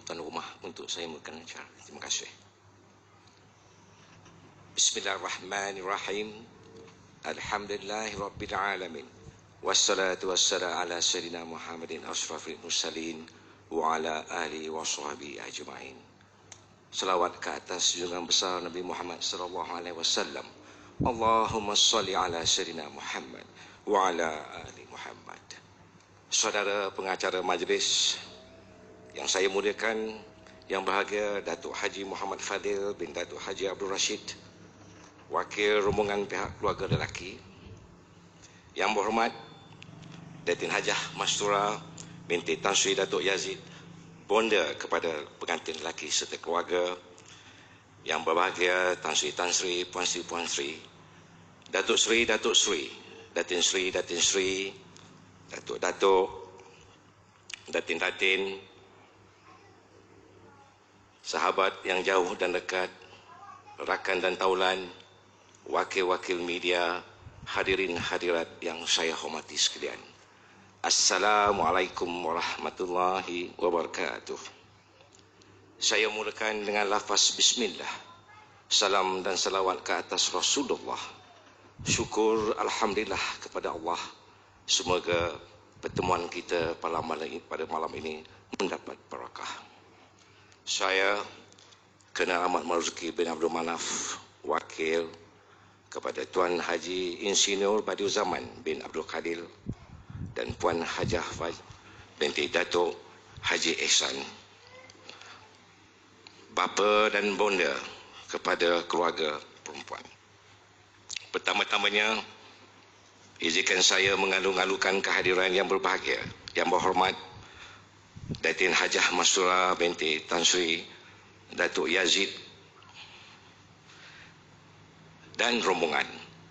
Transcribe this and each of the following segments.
tuan rumah untuk saya mulakan acara. Terima kasih. Bismillahirrahmanirrahim. Alhamdulillahirabbil alamin. Wassalatu wassalamu ala sayyidina Muhammadin asyrafil mursalin wa ala alihi wa sahbihi ajma'in. Selawat ke atas junjungan besar Nabi Muhammad sallallahu alaihi wasallam. Allahumma shalli ala sayyidina Muhammad wa ala ali Muhammad. Saudara pengacara majlis yang saya muliakan, yang berbahagia Datuk Haji Muhammad Fadil bin Datuk Haji Abdul Rashid, wakil rombongan pihak keluarga lelaki. Yang berhormat Datin Hajah Mastura binti Tan Sri Datuk Yazid, bonda kepada pengantin lelaki serta keluarga. Yang berbahagia Tan Sri, Puan Sri, Datuk Sri, Datin Sri, Datuk, Datin, sahabat yang jauh dan dekat, rakan dan taulan, wakil-wakil media, hadirin hadirat yang saya hormati sekalian. Assalamualaikum warahmatullahi wabarakatuh. Saya mulakan dengan lafaz bismillah. Salam dan salawat ke atas Rasulullah. Syukur alhamdulillah kepada Allah. Semoga pertemuan kita pada malam ini mendapat barakah. Saya Kena Ahmad Marzuki bin Abdul Manaf, wakil kepada Tuan Haji Insinyur Badiuzzzaman bin Abdul Qadir dan Puan Hajah binti Datuk Haji Ehsan, bapa dan bonda kepada keluarga perempuan. Pertama-tamanya, izinkan saya mengalu-alukan kehadiran yang berbahagia, yang berhormat Datin Hajah Mastura binti Tan Sri Datuk Yazid dan rombongan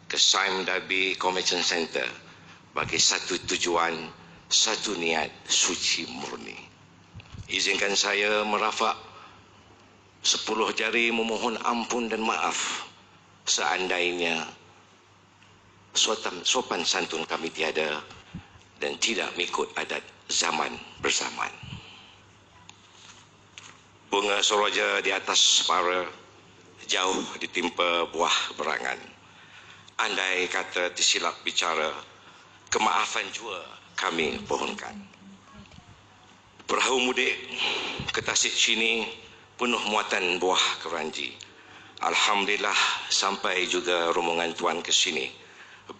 ke Sime Darby Convention Center bagi satu tujuan, satu niat suci murni. Izinkan saya merafak 10 jari memohon ampun dan maaf seandainya sopan santun kami tiada dan tidak mengikut adat zaman berzaman. Bunga soroja di atas para jauh ditimpa buah berangan. Andai kata tersilap bicara, kemaafan jua kami pohonkan. Perahu mudik ke Tasik Chini penuh muatan buah keranji. Alhamdulillah sampai juga rombongan tuan ke sini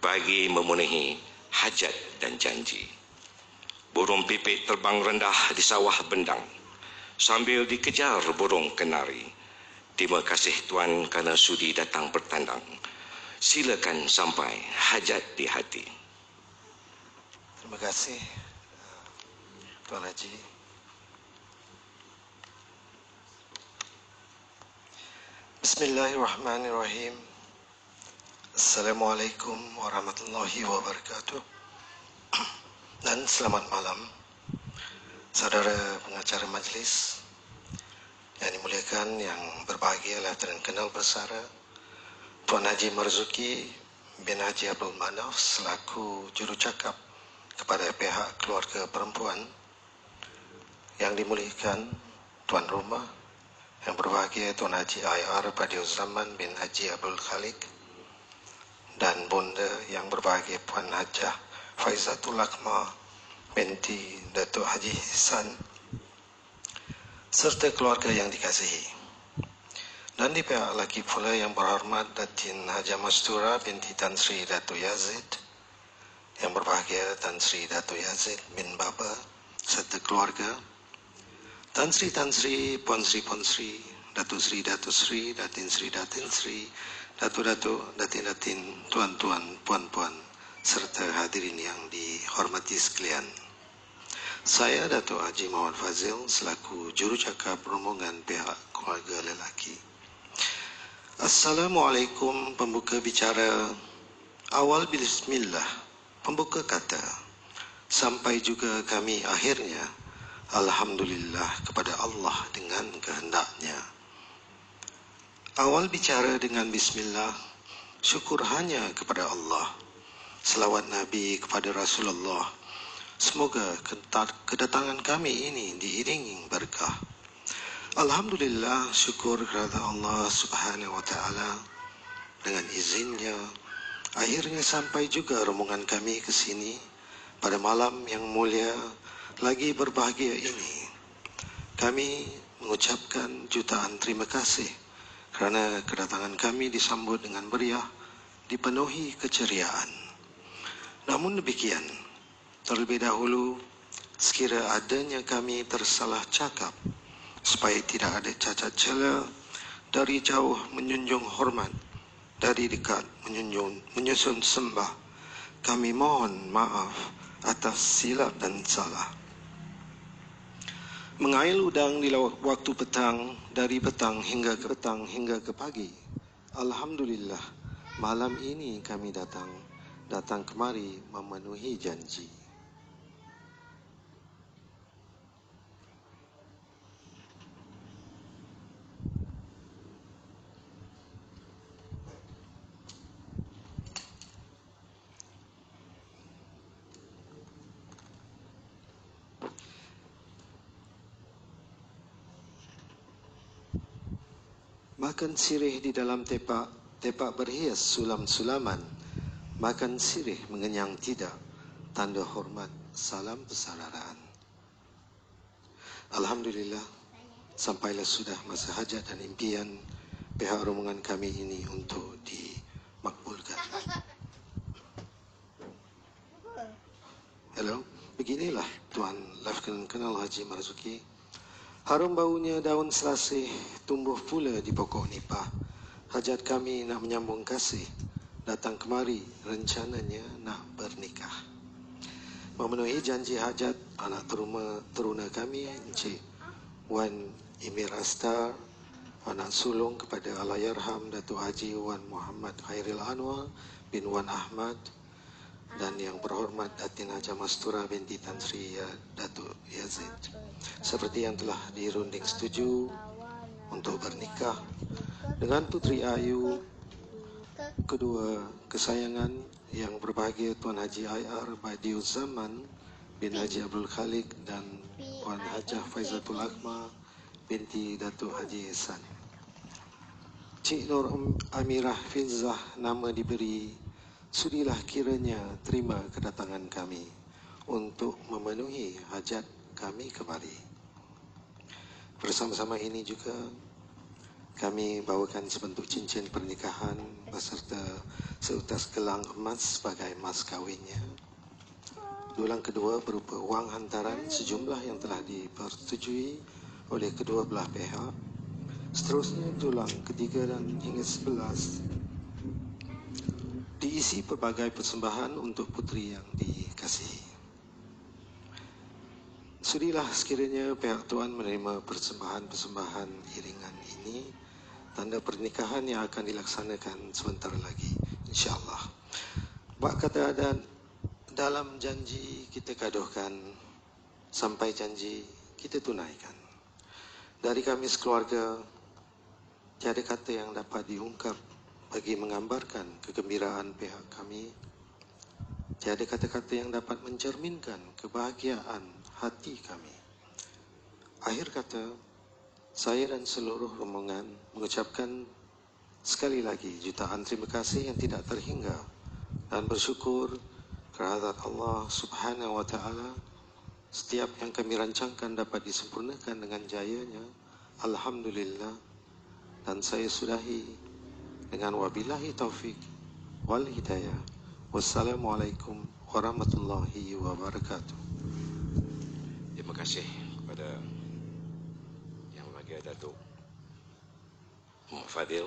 bagi memenuhi hajat dan janji. Burung pipit terbang rendah di sawah bendang sambil dikejar burung kenari. Terima kasih tuan kerana sudi datang bertandang. Silakan sampai hajat di hati. Terima kasih Tuan Haji. Bismillahirrahmanirrahim. Assalamualaikum warahmatullahi wabarakatuh. Dan selamat malam saudara pengacara majlis yang dimuliakan, yang berbahagia Lieutenant Colonel Bersara Tuan Haji Marzuki bin Haji Abdul Manaf selaku jurucakap kepada pihak keluarga perempuan, yang dimuliakan tuan rumah yang berbahagia Tuan Haji IR Badiuzzzaman bin Haji Abdul Khalik, dan bonda yang berbahagia Puan Hajah Faizatul Akmal binti Datuk Haji Ehsan, serta keluarga yang dikasihi. Dan di pihak lelaki pula yang berhormat Datin Hajah Mastura binti Tan Sri Datuk Yazid, yang berbahagia Tan Sri Datuk Yazid bin Baba serta keluarga, Tan Sri, Puan Sri, Datuk Sri, Datin Sri, Datuk, Datin, tuan-tuan, puan-puan, serta hadirin yang dihormati sekalian. Saya Datuk Haji Muhammad Fazil selaku jurucakap rombongan pihak keluarga lelaki. Assalamualaikum. Pembuka bicara awal bismillah, pembuka kata, sampai juga kami akhirnya alhamdulillah kepada Allah dengan kehendaknya. Awal bicara dengan bismillah, syukur hanya kepada Allah. Selawat Nabi kepada Rasulullah. Semoga kedatangan kami ini diiringi berkah. Alhamdulillah, syukur kepada Allah Subhanahu wa taala. Dengan izinnya akhirnya sampai juga rombongan kami ke sini pada malam yang mulia lagi berbahagia ini. Kami mengucapkan jutaan terima kasih kerana kedatangan kami disambut dengan meriah, dipenuhi keceriaan. Namun demikian, terlebih dahulu sekira adanya kami tersalah cakap, supaya tidak ada cacat cela, dari jauh menjunjung hormat, dari dekat menyusun sembah, kami mohon maaf atas silap dan salah. Mengail udang di waktu petang, dari petang hingga ke pagi. Alhamdulillah, malam ini kami datang kemari memenuhi janji. Makan sirih di dalam tepak berhias sulam-sulaman. Makan sirih mengenyang tidak, tanda hormat, salam persaudaraan. Alhamdulillah, sampailah sudah masa hajat dan impian pihak rombongan kami ini untuk dimakbulkan. Hello, beginilah Tuan Lieutenant Colonel Haji Marzuki. Harum baunya daun selasih tumbuh pula di pokok nipah. Hajat kami nak menyambung kasih, datang kemari rencananya nak bernikah. Memenuhi janji hajat anak teruna kami, Encik Wan Emir Astar, anak sulung kepada Allahyarham Datuk Haji Wan Muhammad Khairil Anwar bin Wan Ahmad, dan yang berhormat Datin Haja Mastura binti Tan Sri Datuk Yazid, seperti yang telah dirunding setuju untuk bernikah dengan Puteri Ayu kedua kesayangan yang berbahagia Tuan Haji IR Badiuzaman bin Haji Abdul Khalik dan Puan Hajah Faizatul Akmal binti Datuk Haji Ihsan. Cik Nur Amirah Filzah nama diberi, sudilah kiranya terima kedatangan kami untuk memenuhi hajat kami kembali. Bersama-sama ini juga kami bawakan sebentuk cincin pernikahan beserta seutas gelang emas sebagai mas kawinnya. Dulang kedua berupa wang hantaran sejumlah yang telah dipersetujui oleh kedua belah pihak. Seterusnya dulang ketiga dan hingga 11 diisi pelbagai persembahan untuk puteri yang dikasihi. Sudilah sekiranya pihak tuan menerima persembahan-persembahan iringan ini, tanda pernikahan yang akan dilaksanakan sebentar lagi, insya-Allah. Bak kata adat, dalam janji kita gaduhkan, sampai janji kita tunaikan. Dari kami sekeluarga, tiada kata yang dapat diungkap bagi menggambarkan kegembiraan pihak kami. Tiada kata-kata yang dapat mencerminkan kebahagiaan hati kami. Akhir kata, saya dan seluruh rombongan mengucapkan sekali lagi jutaan terima kasih yang tidak terhingga dan bersyukur kehadirat Allah Subhanahu wa taala. Setiap yang kami rancangkan dapat disempurnakan dengan jayanya. Alhamdulillah. Dan saya sudahi dengan wabillahi taufik wal hidayah. Wassalamualaikum warahmatullahi wabarakatuh. Terima kasih kepada Yang Berbahagia Datuk Muhammad Fadil.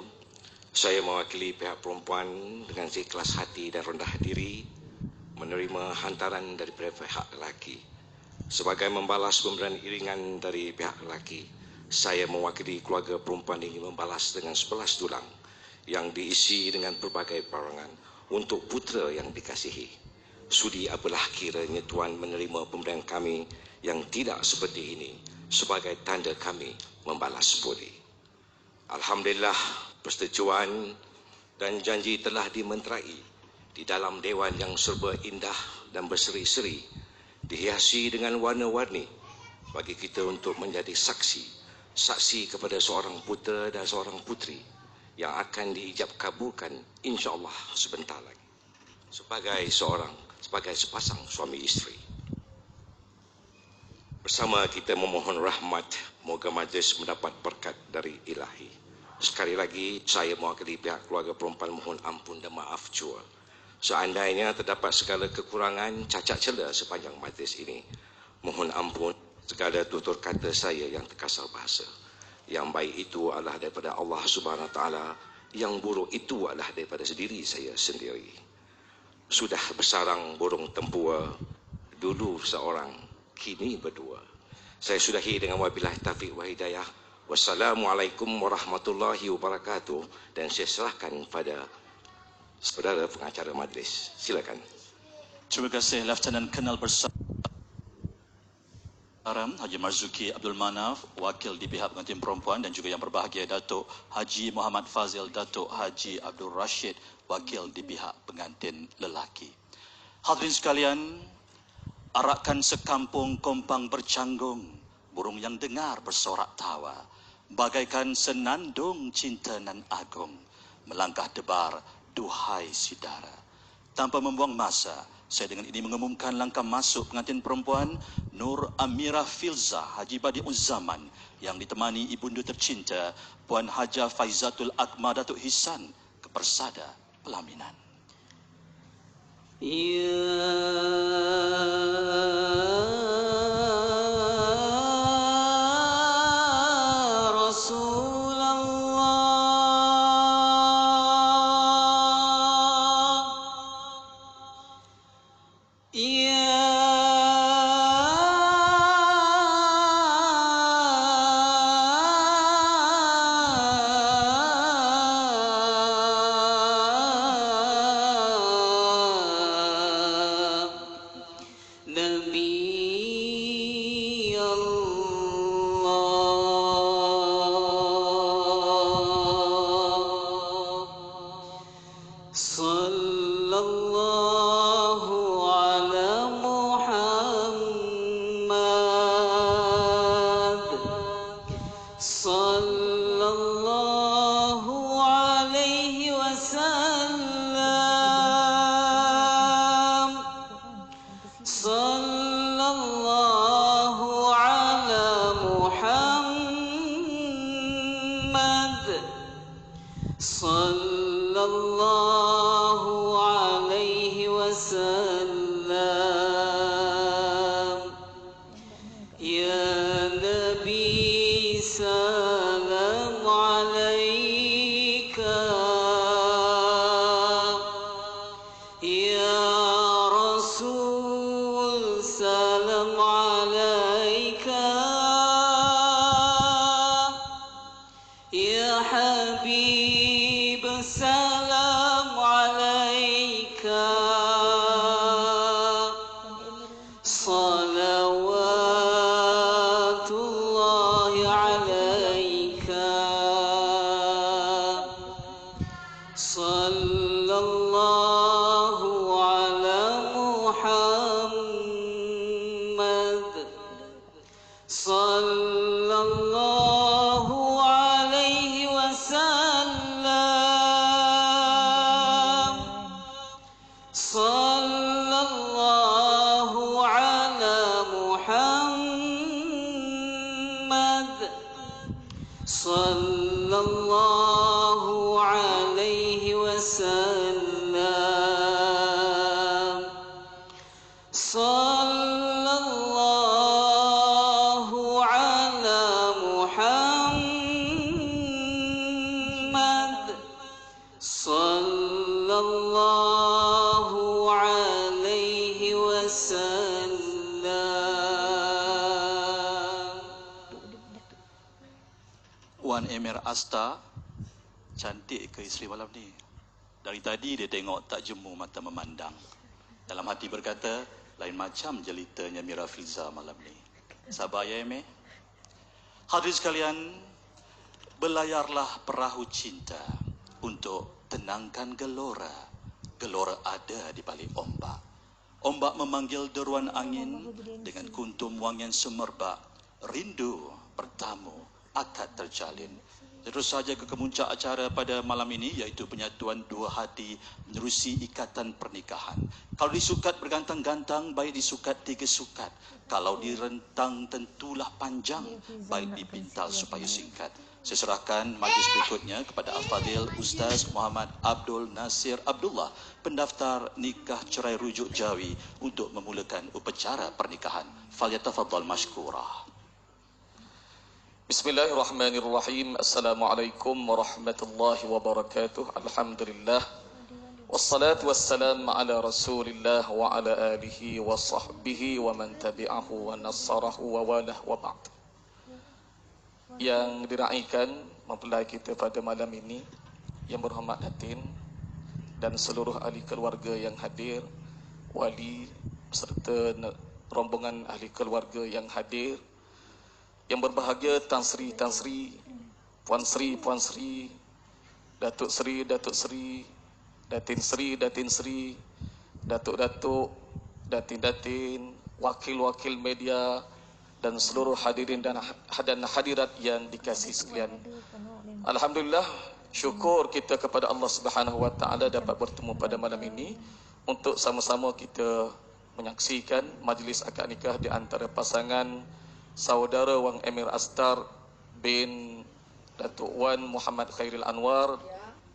Saya mewakili pihak perempuan dengan seikhlas hati dan rendah diri menerima hantaran dari pihak lelaki. Sebagai membalas pemberian iringan dari pihak lelaki, saya mewakili keluarga perempuan ini membalas dengan 11 dulang yang diisi dengan pelbagai perangan untuk putera yang dikasihi. Sudi apalah kiranya Tuan menerima pemberian kami yang tidak seperti ini sebagai tanda kami membalas budi. Alhamdulillah, persetujuan dan janji telah dimenterai di dalam dewan yang serba indah dan berseri-seri, dihiasi dengan warna-warni bagi kita untuk menjadi saksi saksi kepada seorang putera dan seorang puteri yang akan diijab kabulkan insya-Allah sebentar lagi sebagai sepasang suami isteri. Bersama kita memohon rahmat, moga majlis mendapat berkat dari Ilahi. Sekali lagi saya mewakili pihak keluarga perempuan mohon ampun dan maaf jua seandainya terdapat segala kekurangan, cacat celah sepanjang majlis ini. Mohon ampun segala tutur kata saya yang terkasar bahasa. Yang baik itu adalah daripada Allah Subhanahu Wa Taala, yang buruk itu adalah daripada diri saya sendiri. Sudah bersarang burung tempua, dulu seorang, kini berdua. Saya sudahi dengan wabillahi taufiq wa hidayah. Wassalamualaikum warahmatullahi wabarakatuh. Dan saya serahkan pada saudara pengacara majlis. Silakan. Terima kasih Lieutenant Colonel Besar Haji Marzuki Abdul Manaf, wakil di pihak pengantin perempuan, dan juga yang berbahagia Datuk Haji Muhammad Fazil, Datuk Haji Abdul Rashid, wakil di pihak pengantin lelaki. Hadirin sekalian, arakan sekampung kompang bercanggung, burung yang dengar bersorak tawa, bagaikan senandung cinta nan agung, melangkah debar, duhai sidara. Tanpa membuang masa, saya dengan ini mengumumkan langkah masuk pengantin perempuan Nur Amirah Filza Haji Badi'uz Zaman yang ditemani ibunda tercinta Puan Haja Faizatul Akmal Datuk Hisan ke Persada Pelaminan. Wan Emir Asta, cantik ke isteri malam ni? Dari tadi dia tengok tak jemu mata memandang. Dalam hati berkata, lain macam jelitanya Mira Filza malam ni. Sabar ya Emir. Hadirin sekalian, berlayarlah perahu cinta untuk tenangkan gelora. Gelora ada di balik ombak. Ombak memanggil deruan angin dengan kuntum wangian semerbak. Rindu bertamu akad terjalin. Terus saja ke kemuncak acara pada malam ini, iaitu penyatuan dua hati menerusi ikatan pernikahan. Kalau disukat bergantang-gantang, baik disukat 3 sukat. Kalau direntang tentulah panjang, baik dipintal supaya singkat. Saya serahkan majlis berikutnya kepada Al-Fadhil Ustaz Muhammad Abdul Nasir Abdullah, pendaftar nikah cerai rujuk Jawi, untuk memulakan upacara pernikahan. Falyatafaddal mashkura. Bismillahirrahmanirrahim. Assalamualaikum warahmatullahi wabarakatuh. Alhamdulillah. Wassalatu wassalam ala Rasulillah wa ala alihi wa sahbihi wa man tabi'ahu wa nasarahu wa walah wa ba'd. Yang diraikan mempelai kita pada malam ini, yang berhormat Datin dan seluruh ahli keluarga yang hadir, wali serta rombongan ahli keluarga yang hadir, yang berbahagia Tan Sri, Puan Sri, Datuk Sri, Datin Sri, Datuk, Datin, wakil-wakil media dan seluruh hadirin dan hadirat yang dikasihi sekalian. Alhamdulillah, syukur kita kepada Allah Subhanahu wa taala dapat bertemu pada malam ini untuk sama-sama kita menyaksikan majlis akad nikah di antara pasangan saudara Wang Emir Astar bin Datuk Wan Muhammad Khairil Anwar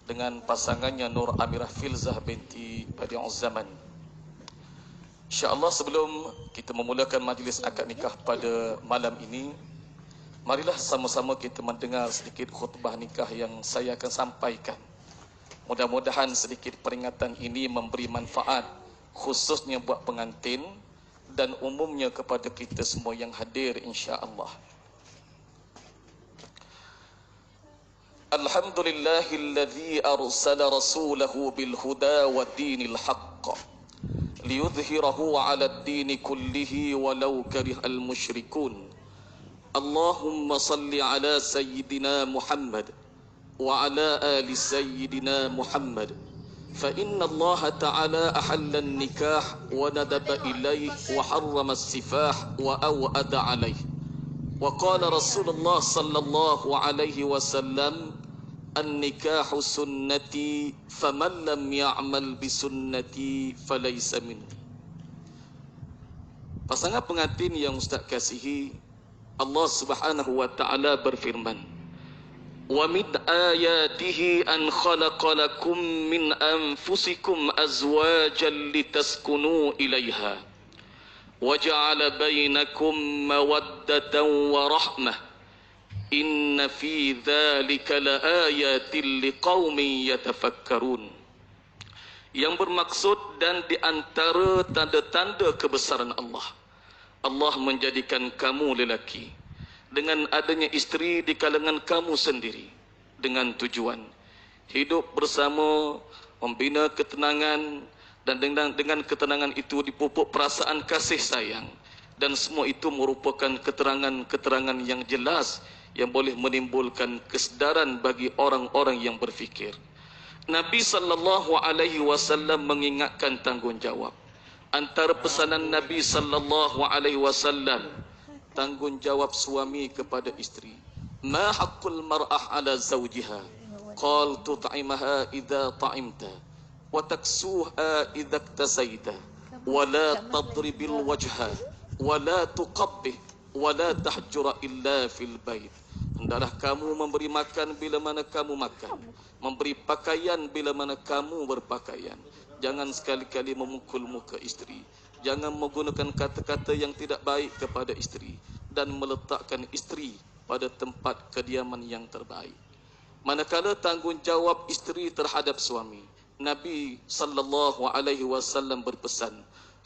dengan pasangannya Nur Amirah Filzah binti Badi'uz Zaman. InsyaAllah, sebelum kita memulakan majlis akad nikah pada malam ini, marilah sama-sama kita mendengar sedikit khutbah nikah yang saya akan sampaikan. Mudah-mudahan sedikit peringatan ini memberi manfaat, khususnya buat pengantin dan umumnya kepada kita semua yang hadir, insya-Allah. Alhamdulillahilladzi arsala rasulahu bil huda wa dinil haqq liyudhhirahu 'ala ad-din kullihi walau karihal musyrikun. Allahumma salli 'ala sayyidina Muhammad wa 'ala ali sayyidina Muhammad. فإن الله تعالى أحل النكاح وندب إليه وحرم السفاح وأوأد عليه. وقال رسول الله صلى الله عليه وسلم النكاح سنتي فمن لم يعمل بسنتي فليس مني. Pasangan pengantin yang Ustaz kasihi, Allah Subhanahu wa taala berfirman, وَمِنْ آيَاتِهِ أَنْ خَلَقَ لَكُمْ مِنْ أَنْفُسِكُمْ أَزْوَاجًا لِتَسْكُنُوا إِلَيْهَا وَجَعَلَ بَيْنَكُمْ مَوَدَّةً وَرَحْمَةً إِنَّ فِي ذَلِكَ لَآيَاتٍ لِقَوْمٍ يَتَفَكَّرُونَ. Yang bermaksud dan di antara tanda-tanda kebesaran Allah, Allah menjadikan kamu lelaki dengan adanya isteri di kalangan kamu sendiri, dengan tujuan hidup bersama, membina ketenangan, dan dengan ketenangan itu dipupuk perasaan kasih sayang, dan semua itu merupakan keterangan-keterangan yang jelas yang boleh menimbulkan kesedaran bagi orang-orang yang berfikir. Nabi sallallahu alaihi wasallam mengingatkan tanggungjawab. Antara pesanan Nabi sallallahu alaihi wasallam, tanggungjawab suami kepada isteri. Ma haqqul mar'ah ala zawjiha? Qal tut'imaha idza ta'imta wa taksuha idza iktasaita wa la tadribil wajha wa la tuqabbih wa la tahjura illa fil bait. Hendaklah kamu memberi makan bila mana kamu makan, memberi pakaian bila mana kamu berpakaian. Jangan sekali-kali memukul muka isteri. Jangan menggunakan kata-kata yang tidak baik kepada isteri, dan meletakkan isteri pada tempat kediaman yang terbaik. Manakala tanggungjawab isteri terhadap suami, Nabi sallallahu alaihi wasallam berpesan,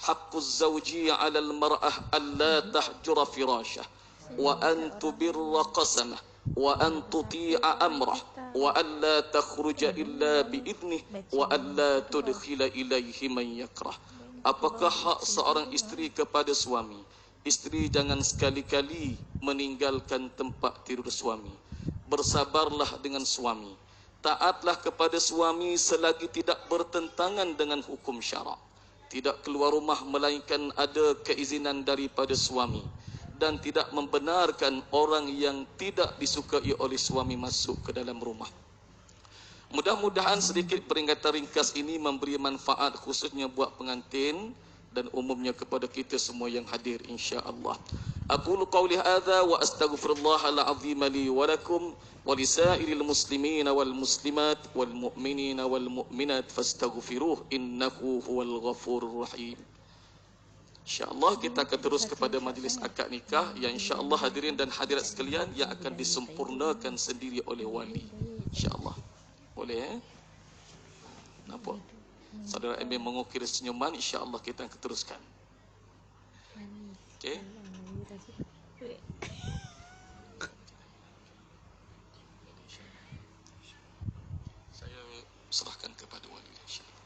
haqquz zawji 'ala al-mar'ah alla tahjura firashah wa an tubirra qasamah wa an tuti'a amrah wa alla takhruja illa bi idnih wa alla tudkhila ilaihi man yakrah. Apakah hak seorang isteri kepada suami? Isteri jangan sekali-kali meninggalkan tempat tidur suami. Bersabarlah dengan suami. Taatlah kepada suami selagi tidak bertentangan dengan hukum syarak. Tidak keluar rumah melainkan ada keizinan daripada suami. dan tidak membenarkan orang yang tidak disukai oleh suami masuk ke dalam rumah. Mudah-mudahan sedikit peringatan ringkas ini memberi manfaat khususnya buat pengantin dan umumnya kepada kita semua yang hadir insya-Allah. Aqulu qawli hadza wa astaghfirullahal azim li wa lakum wa lisairil muslimina wal muslimat wal mu'minina wal mu'minat fastaghfiruh innahu huwal ghafurur rahim. InsyaAllah kita akan terus kepada majlis akad nikah yang insyaAllah hadirin dan hadirat sekalian yang akan disempurnakan sendiri oleh wali. InsyaAllah. Boleh nampak? Saudara Emil mengukir senyuman, insyaAllah kita akan teruskan. Okey? Saya serahkan kepada wali insyaAllah.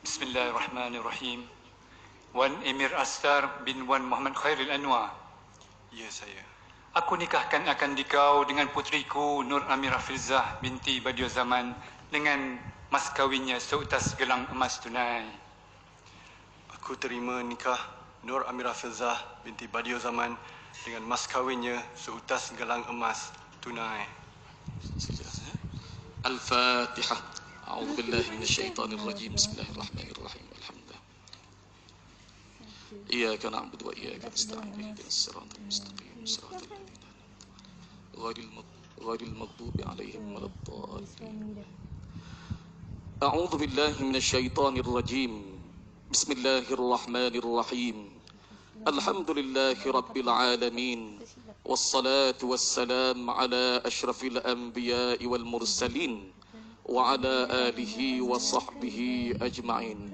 Bismillahirrahmanirrahim. Wan Emir Astar bin Wan Muhammad Khairil Anwar. Ya, saya. Aku nikahkan akan dikau dengan putriku Nur Amirah Filzah binti Badiou Zaman dengan mas kawinnya seutas gelang emas tunai. Aku terima nikah Nur Amirah Filzah binti Badiou Zaman dengan mas kawinnya seutas gelang emas tunai. Al-Fatihah. A'udzu billahi minasyaitonir rajim. Bismillahirrahmanirrahim. Alhamdulillah. Iyyaka na'budu wa iyyaka nasta'in. Ihdinas siratal mustaqim. Siratal ladzina ghairil maghdubi 'alaihim waladdallin. A'udzu billahi minasyaitonir rajim. Bismillahirrahmanirrahim. Alhamdulillahi rabbil alamin. Wassalatu wassalamu ala asyrafil anbiya'i wal mursalin wa ala alihi wa sahbihi ajma'in.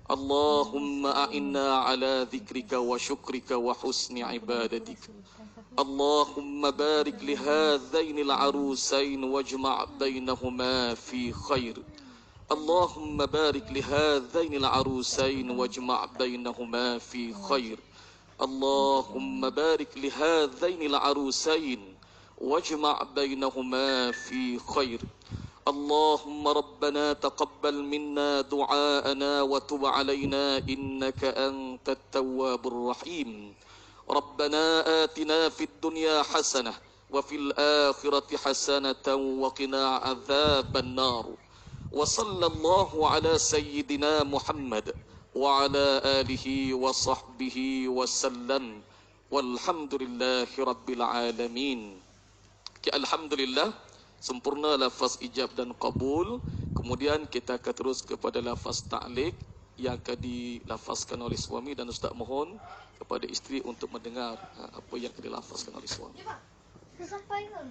Allahumma a'inna ala dhikrika wa syukrika wa husni ibadatik. Allahumma barik li hadzainil arusain wajma' bainahuma fi khair. Allahumma barik li hadzainil arusain wajma' bainahuma fi khair. Allahumma barik li hadzainil arusain wajma' bainahuma fi khair. اللهم ربنا تقبل منا دعاءنا وتب علينا إنك أنت التواب الرحيم. ربنا آتنا في الدنيا حسنة وفي الآخرة حسنة وقنا عذاب النار. وصلى الله على سيدنا محمد وعلى آله وصحبه وسلم والحمد لله رب العالمين. الحمد لله. Sempurna lafaz ijab dan qabul. Kemudian kita akan terus kepada lafaz ta'liq yang akan dilafazkan oleh suami, dan Ustaz mohon kepada isteri untuk mendengar apa yang akan dilafazkan oleh suami. Sampai ke?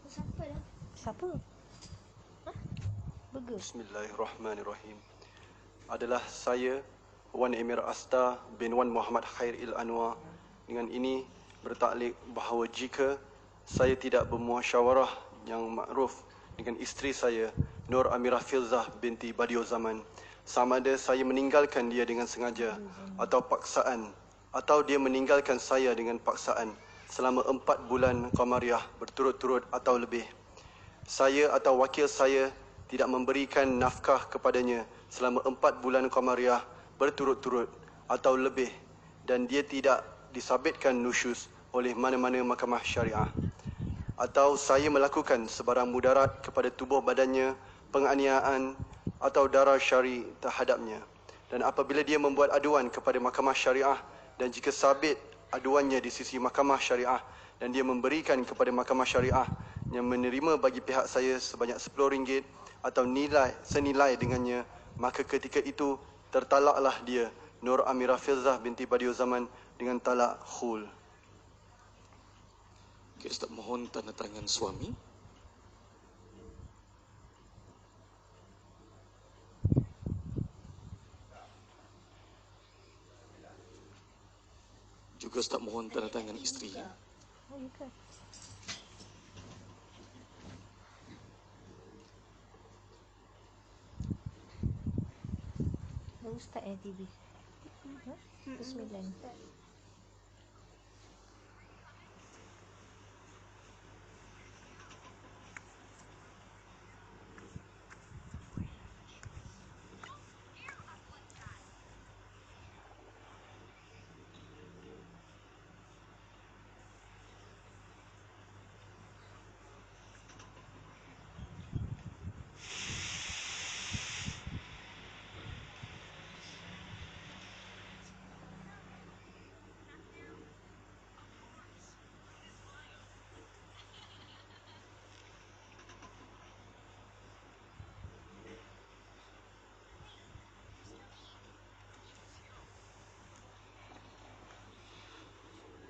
Sampai dah. Siapa? Hah? Burger. Bismillahirrahmanirrahim. Adalah saya Wan Emir Astar bin Wan Muhammad Khairil Anwar dengan ini bertaklid bahawa jika saya tidak bermusyawarah yang makruf dengan isteri saya Nur Amirah Filzah binti Badiou Zaman, sama ada saya meninggalkan dia dengan sengaja atau paksaan, atau dia meninggalkan saya dengan paksaan selama 4 bulan Qamariah berturut-turut atau lebih, saya atau wakil saya tidak memberikan nafkah kepadanya selama 4 bulan Qamariah berturut-turut atau lebih, dan dia tidak disabitkan nusyuz oleh mana-mana mahkamah syariah, atau saya melakukan sebarang mudarat kepada tubuh badannya, penganiayaan atau darah syari terhadapnya, dan apabila dia membuat aduan kepada mahkamah syariah dan jika sabit aduannya di sisi mahkamah syariah dan dia memberikan kepada mahkamah syariah yang menerima bagi pihak saya sebanyak RM10 atau senilai dengannya, maka ketika itu tertalaklah dia Nur Amirah Filzah binti Badiou Zaman dengan talak khul. Okay, Ustaz mohon tanda tangan suami. Juga Ustaz mohon tanda tangan isteri. Oh, you can. start TV. Bismillah.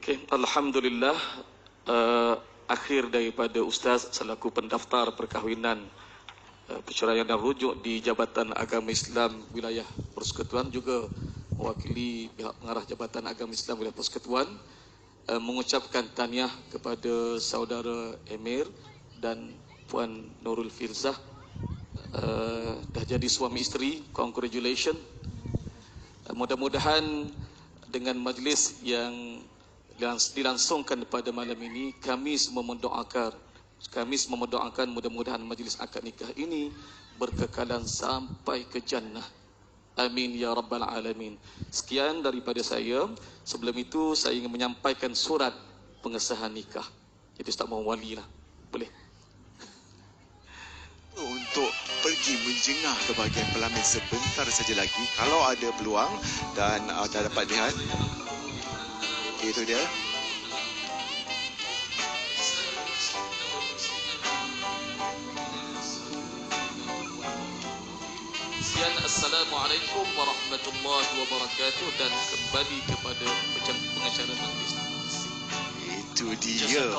Okay, Alhamdulillah, akhir daripada Ustaz selaku pendaftar perkahwinan perceraian dan rujuk di Jabatan Agama Islam Wilayah Persekutuan, juga mewakili pihak pengarah Jabatan Agama Islam Wilayah Persekutuan, mengucapkan tahniah kepada saudara Emir dan Puan Nurul Firzah, dah jadi suami isteri. Congratulations. Mudah-mudahan dengan majlis yang dilangsungkan pada malam ini, kami semua mendoakan mudah-mudahan majlis akad nikah ini berkekalan sampai ke jannah. Amin ya rabbal alamin. Sekian daripada saya. Sebelum itu saya ingin menyampaikan surat pengesahan nikah. Jadi Ustaz Muhammad Wali lah. Boleh? Untuk pergi menjengah ke bahagian pelamin sebentar saja lagi, kalau ada peluang dan dah dapat lihat. Itu dia. Assalamualaikum warahmatullahi wabarakatuh, dan kembali kepada pengacara majlis. Itu dia.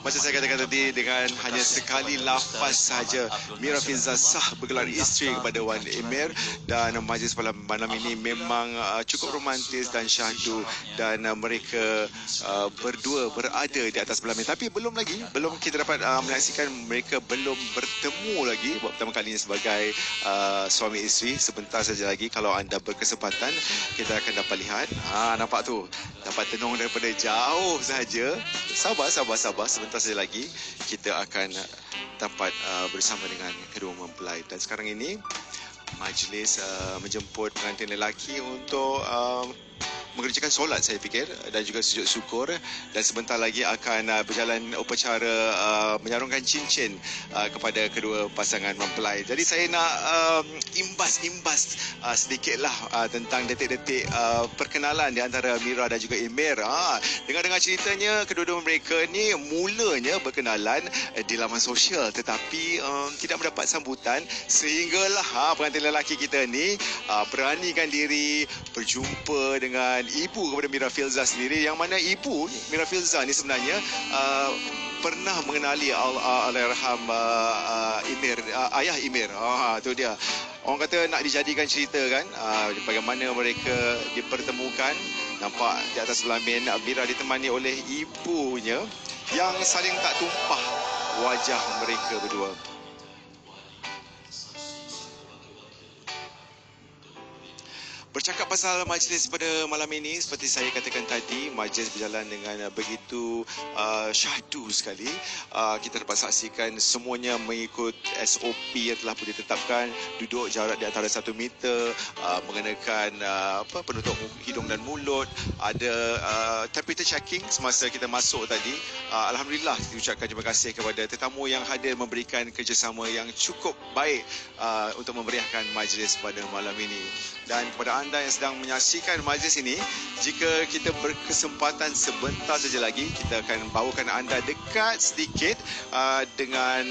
Macam saya katakan tadi, dengan hanya sekali lafaz saja Mira Filzah sah bergelar isteri kepada Wan Emir, dan majlis pada malam ini memang cukup romantis dan syahdu, dan mereka berdua berada di atas pelamin. Tapi belum kita dapat menyaksikan mereka belum bertemu lagi buat pertama kalinya sebagai suami isteri. Sebentar saja lagi, kalau anda berkesempatan, kita akan dapat lihat. Nampak tu, dapat tenung daripada jauh sahaja. Sabar. Sebentar saja lagi kita akan dapat bersama dengan kedua mempelai. Dan sekarang ini majlis menjemput pengantin lelaki untuk mengerjakan solat, saya fikir, dan juga sujud syukur, dan sebentar lagi akan berjalan upacara menyarungkan cincin kepada kedua pasangan mempelai. Jadi saya nak imbas sedikitlah tentang detik-detik perkenalan di antara Mira dan juga Emir. Dengar-dengar ceritanya, kedua-dua mereka ni mulanya berkenalan di laman sosial, tetapi tidak mendapat sambutan, sehinggalah pengantin lelaki kita ni beranikan diri berjumpa dengan ibu kepada Mira Filzah sendiri, yang mana ibu Mira Filzah ni sebenarnya pernah mengenali Allahyarham Emir, ayah Emir. Tu dia. Orang kata nak dijadikan cerita kan, bagaimana mereka dipertemukan. Nampak di atas pelamin Mira ditemani oleh ibunya yang saling tak tumpah wajah mereka berdua. Bercakap pasal majlis pada malam ini, seperti saya katakan tadi, majlis berjalan dengan begitu syahdu sekali. Kita dapat saksikan semuanya mengikut SOP yang telah pun ditetapkan. Duduk jarak di antara 1 meter, mengenakan penutup hidung dan mulut. Ada temperature checking semasa kita masuk tadi. Alhamdulillah, diucapkan terima kasih kepada tetamu yang hadir, memberikan kerjasama yang cukup baik untuk memeriahkan majlis pada malam ini. Dan kepada anda yang sedang menyaksikan majlis ini, jika kita berkesempatan sebentar saja lagi, kita akan bawakan anda dekat sedikit dengan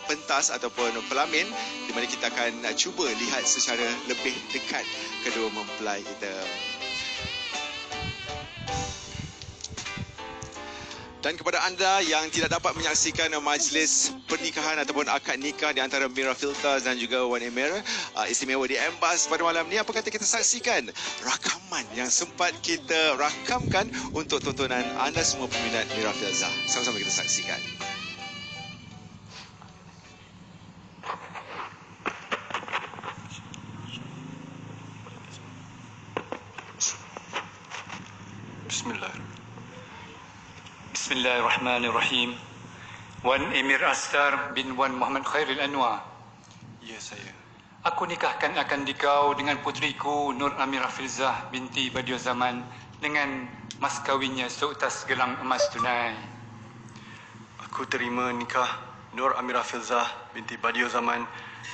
pentas ataupun pelamin, di mana kita akan cuba lihat secara lebih dekat kedua mempelai kita. Dan kepada anda yang tidak dapat menyaksikan majlis pernikahan ataupun akad nikah di antara Mira Filzah dan juga Wan Emir, istimewa di Embas pada malam ni, apa kata kita saksikan rakaman yang sempat kita rakamkan untuk tontonan anda semua peminat Mira Filzah. Sama-sama kita saksikan. Bismillahirrahmanirrahim. Wan Emir Astar bin Wan Muhammad Khairil Anwar. Ya, saya. Aku nikahkan akan dikau dengan putriku Nur Amirah Filzah binti Badiu Zaman dengan mas kawinnya seutas gelang emas tunai. Aku terima nikah Nur Amirah Filzah binti Badiu Zaman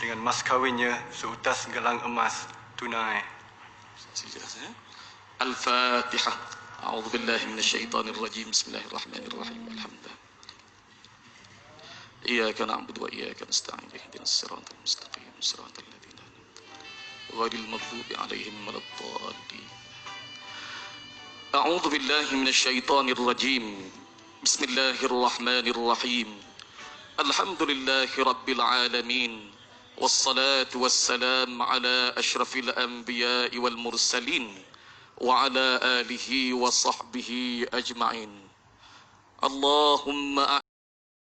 dengan mas kawinnya seutas gelang emas tunai. Al-Fatihah. أعوذ بالله من الشيطان الرجيم بسم الله الرحمن الرحيم الحمد لله إياك نعبد وإياك نستعين اهدنا الصراط المستقيم صراط الذين أنعمت عليهم غير المغضوب عليهم ولا الضالين أعوذ بالله من الشيطان الرجيم بسم الله الرحمن الرحيم الحمد لله رب العالمين والصلاة والسلام على أشرف الأنبياء والمرسلين وعلى آله وصحبه أجمعين اللهم